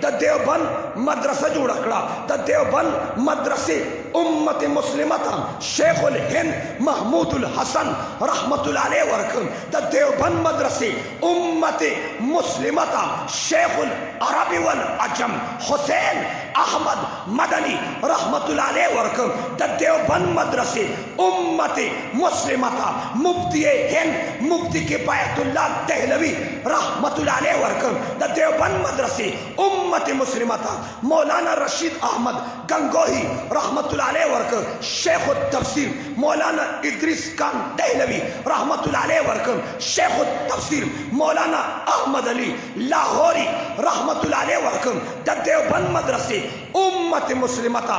د دیوبند مدرسه جوړه کړه. د دیوبند مدرسې امت مسلمه ته شیخ الهند محمود الحسن رحمت الله علیه ورکړ. د دیوبند مدرسې امت مسلمه ته شیخ العرب والعجم حسین احمد مدنی رحمت الله علیه ورکړ. د دیوبند مدرسې امت مسلمه ته مفتی هند مفتی کفایت الله دهلوی رحمت الله علیه ورکړ. د دیوبند مدرسې امت مسلمه ته مولانا رشید احمد گنگوہی رحمت الله علیه ورکړ. شیخ التفسیر مولانا ادریس خان دهلوی رحمت الله علیه ورکړ. شیخ التفسیر مولانا احمد علی لاہوری رحمت الله علیه ورکړ. د دیوبند مدرسې امت مسلمه ته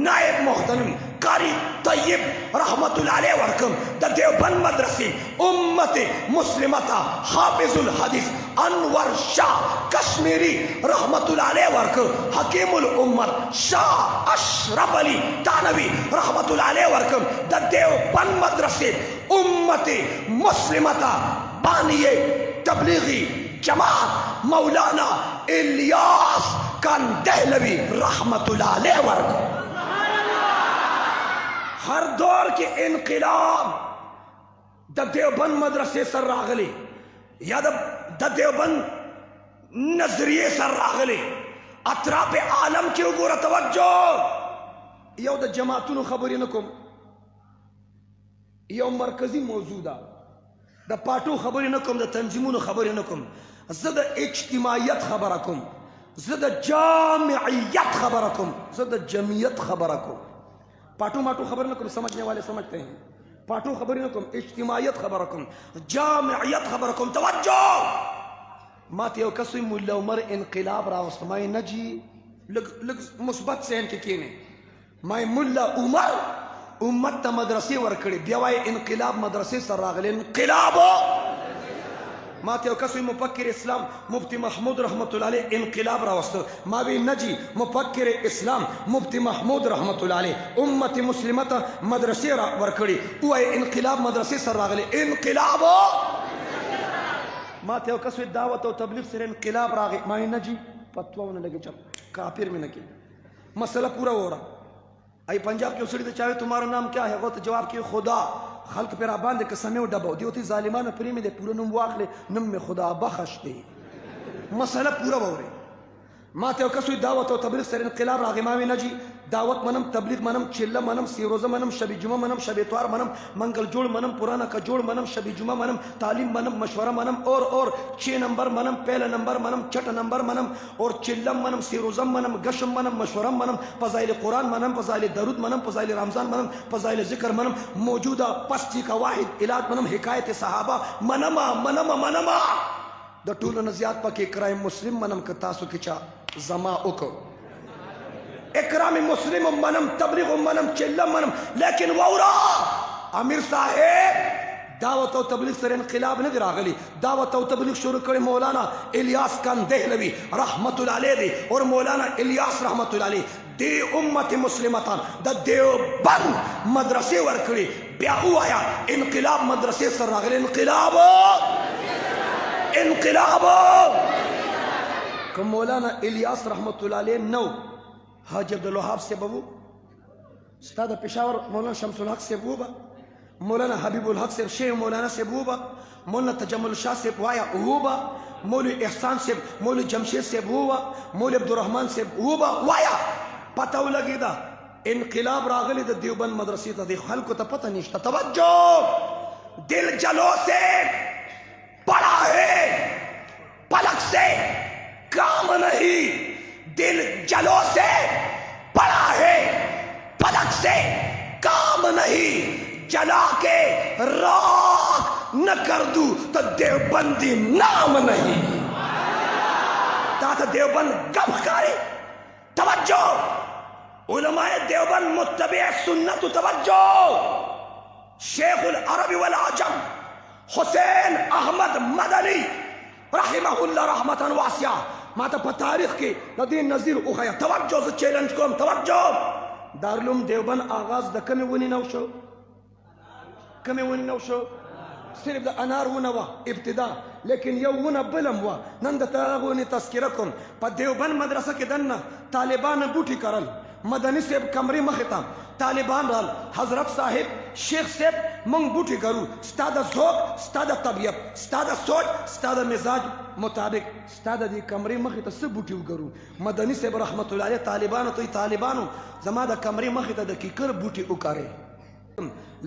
نائب محترم قاری طیب رحمت الله علیه ورکړ. د دیوبند مدرسې امت مسلمه ته حافظ الحدیث انور شاہ کشمیری رحمت الله علیه ورکړ. حکیم الامت شاہ اشرف علی تانوی رحمت الله علیه ورکړ. د دیوبند مدرسې امت مسلمه ته بانی تبلیغی جماعت مولانا الیاس خان دہلوی رحمت اللہ علیہ ورکړ. ہر دور کے انقلاب د دیوبند مدرسے سر راغلی یا د دیوبند نظریے سر راغلی. اطراف عالم کی وګوره توجہ. یو د جماعتونو خبرې نه کوم، یو مرکزی موضوع ده. د پاټو خبرې نه کوم، د تنظیمونو خبرې نه کوم. زه د اجتماعیت خبره کوم، زه د جامعیت خبره کوم، زه د جمعیت خبره کوم. پاٹو ماٹو خبر نہ کوم، سمجھنے والے سمجھتے ہیں. پاٹو خبر نہ کوم، اجتماعیت خبر کوم، جامعیت خبر کوم. توجہ. ماته یو کس وی مولا عمر انقلاب راوست. ما نه جی لږ مثبت سین کې کینې. ما مولا عمر امت ته مدرسې ورکړي، بیا وایي انقلاب مدرسې سره راغلی. انقلاب ماته یو کس وی مفکر اسلام مفتی محمود رحمت الله علیه انقلاب راوسته. ما وی نه جی مفکر اسلام مفتی محمود رحمت الله علیه امت مسلمه ته مدرسې ورکړي، وایي انقلاب مدرسې سره راغلی. انقلاب ماته یو کس وی دعوت او تبلیغ سره انقلاب راغی. ما نه جی فتوا نه لګی، چپ کافر میں نہ کی. مسئلہ پورا ہو رہا. ای پنجاب کے اسڑی تو چاہے تمہارا نام کیا ہے، وہ تو جواب کی خدا. خلق پر آبان دے قسمے و ڈبو دیوتی ظالمان پری میں دے پورا نم واقلے نم میں خدا بخش دے. مسئلہ پورا ہو رہا. ماتے کسوی دعوت و تبلیغ سر انقلاب راغی. ماوی نجی دعوت منم، تبلیغ منم، چلہ منم، سیروزہ منم، شب جمعہ منم، شب اتوار منم، منگل جوڑ منم، پرانا کا جوڑ منم، شب جمعہ منم، تعلیم منم، مشورہ منم، اور 6 نمبر منم، پہلا نمبر منم، چھٹا نمبر منم، اور چلم منم، سیروزم منم، گشم منم، مشورم منم، فضائل قرآن منم، فضائل درود منم، فضائل رمضان منم، فضائل ذکر منم، موجودہ پستی کا واحد علاج منم، حکایت صحابہ منما منما منما. د ټولو نه زیات پکې اکرام مسلم منم که تاسو کې چا زما وکړو. اکرام مسلم منم، تبلیغ منم، چلم منم. لیکن وورا امیر صاحب دعوت او تبلیغ سره انقلاب نه دی راغلی. دعوت او تبلیغ شروع کړی مولانا الیاس خان دہلوی رحمت الله علیه دی، اور مولانا الیاس رحمت الله علیه دی امت مسلمتان د دیوبند مدرسې ورکړي. بیا ووایا انقلاب مدرسې سره راغلی. انقلاب انقلاب کہ مولانا الیاس رحمت اللہ علیہ نو حاجی عبدالوہاب سے ببو استاد پشاور مولانا شمس الحق سے بوبا مولانا حبیب الحق سے شیخ مولانا سے بوبا مولانا تجمل شاہ سے وایا ہوبا مولوی احسان سے مولوی جمشید سے بوبا مولوی عبدالرحمن سے بوبا وایا. پتہ لگی دا انقلاب راغلی دا دیوبند مدرسی تا دی خلق تا پتہ نشتا. توجہ. دل جلو سے پڑا ہے، پلک سے کام نہیں. دل جلو سے پڑا ہے، پلک سے کام نہیں. جلا کے راکھ نہ کر دوں تو دیوبندی نام نہیں. تا دیوبند گم کاری. توجہ. علماء دیوبند متبع سنت. توجہ. شیخ العرب والعجم حسین احمد مدنی رحمہ اللہ رحمتا واسعہ ما تا پا تاریخ کی ندین نظیر اخیا. توجہ سے چیلنج کوم. توجہ. دارالعلوم دیوبند آغاز دا کمی ونی نو شو، کمی ونی نو شو، صرف دا انار ونوا ابتدا. لیکن یو ونه بلم وه. نن د هغونې تذکره کوم. په دیوبند مدرسه کې دننه طالبان بوټي کرل، مدني صاحب کمرې مخې ته طالبان رال، حضرت صاحب شیخ صاحب مونږ بوټي کرو، ستا د ذوق، ستا د طبیعت، ستا د سوچ، ستا د مزاج مطابق ستا د دې کمرې مخې ته څه بوټي وکرو. مدني صاحب رحمت الله علیه طالبانو ته طالبانو زما د کمرې مخې ته د کیکر بوټي وکرئ.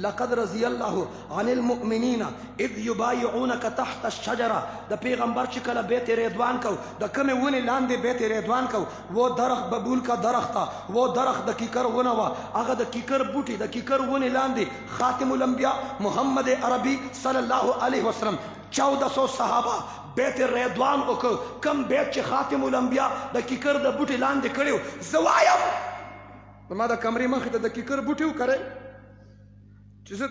لقد رضی الله عن المؤمنین اذ یبایعونک تحت الشجره. د پیغمبر چې کله بیت رضوان کو، د کمې ونې لاندې بیت رضوان کو، وہ درخت ببول کا درخت تھا، وہ درخت د کیکر ونه وا، هغه د کیکر بوټي د کیکر ونې لاندې خاتم الانبیاء محمد عربی صلی الله علیه وسلم 1400 صحابه بیت رضوان وکړ. کم بیت چې خاتم الانبیاء د کیکر د بوټي لاندې کړیو. زه وایم زما د کمرې مخې ته د کیکر بوټي وکړئ چې زه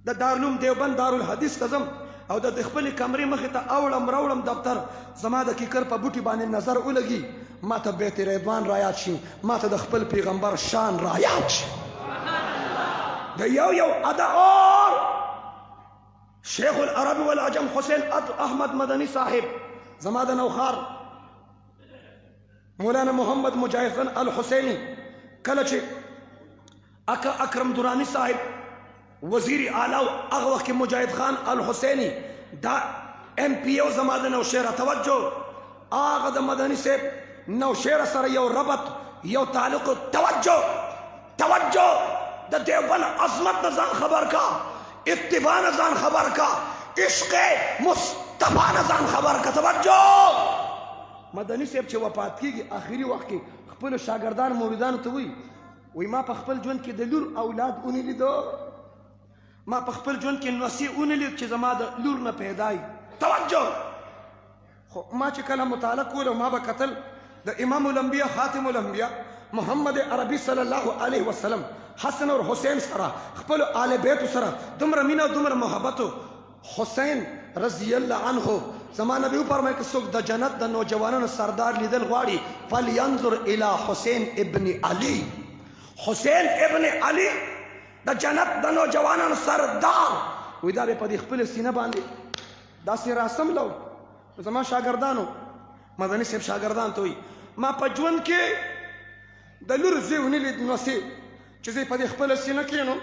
د دارالعلوم دیوبند دارالحدیث ته ځم او د خپلې کمرې مخې ته اوړم راوړم دفتر، زما د کیکر په بوټي باندې نظر ولګي، ما ته بیت رضوان رایاد شي، ما ته د خپل پیغمبر شان رایاد شي. د یو ادا اور شیخ العرب والعجم حسین احمد مدنی صاحب، زما د نوخار مولانا محمد مجاهد الحسینی، کله چې اکا اکرم درانی صاحب وزیر اعلی هغه وخت کې مجاهد خان الحسینی دا ایم پی او زما د نوشیره توجه، هغه د مدني صاحب نوشیره سره یو ربط یو تعلق. توجه د دیوبند عظمت نه ځان خبر کا، اتباع نه ځان خبر کا، عشق مصطفی نه ځان خبر کا. توجه مدني صاحب چې وفات کیږي آخري وخت کې خپل شاګردان مریدانو ته وی ما په خپل ژوند کې د لور اولاد اونې لیدو، ما په خپل ژوند کې نوسي اونې لید چې زما د لور نه پیدای. توجه خو ما چې کله مطالعه کوله ما به کتل د امام الانبیاء خاتم الانبیاء محمد عربی صلی الله علیه وسلم حسن اور حسین سره خپل آل بیت سره دومره مینه دومره محبت. حسین رضی الله عنه زما نبی وفرمایي که څوک د جنت د نوجوانانو سردار لیدل غواړي فلینظر الی حسین ابن علی. حسین ابن علی د جنت د نوجوانانو سردار وی دا به په دې خپل سینه باندې داسې راسم لو. زما شاګردانو مدني صاحب شاګردان ته وی ما په ژوند کې د لور زوی ونه لید نوسې چې زه په دې خپل سینه کېنم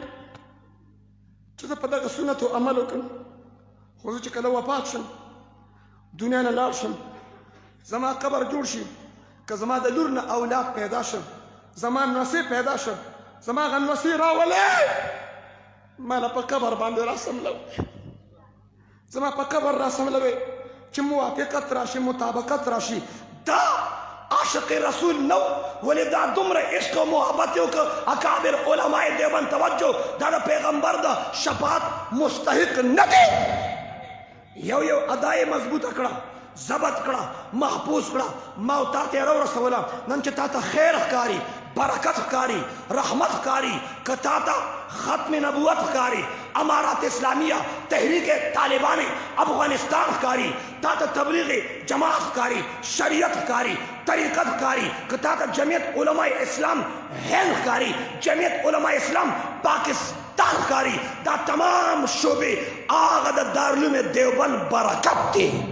چې زه په دغه سنتو عمل وکړم. خو زه چې کله وفات شم دنیا نه لاړ شم، زما قبر جوړ شي، که زما د لور نه اولاد پیدا شم، زما نوسې پیدا شم، زما هغه نوسې راولې ما له په قبر باندې راسملو، زما په قبر راسملوې چې موافقت راشي مطابقت راشي. دا عاشق رسول نو ولې دا دومره عشق او محبت یې وکړه. اکابر علماء دیوبند توجه دا د پیغمبر د شفاعت مستحق نه دی. یو ادا یې مضبوطه کړه، ضبط کړه، محفوظ کړه، ما او تا ته یې راورسوله. نن چې تا ته خیر ښکاري، برکت ښکاري، رحمت ښکاري، که تا ته ختم نبوت ښکاري، امارات اسلامیہ، تحریک طالبان افغانستان ښکاري، تا ته تبلیغ جماعت ښکاري، شریعت ښکاري، طریقت ښکاري، که تا ته جمعیت علماء اسلام هند ښکاري، جمعیت علماء اسلام پاکستان ښکاري، دا تمام شعبې هغه د دارالعلوم دیوبند برکت دی.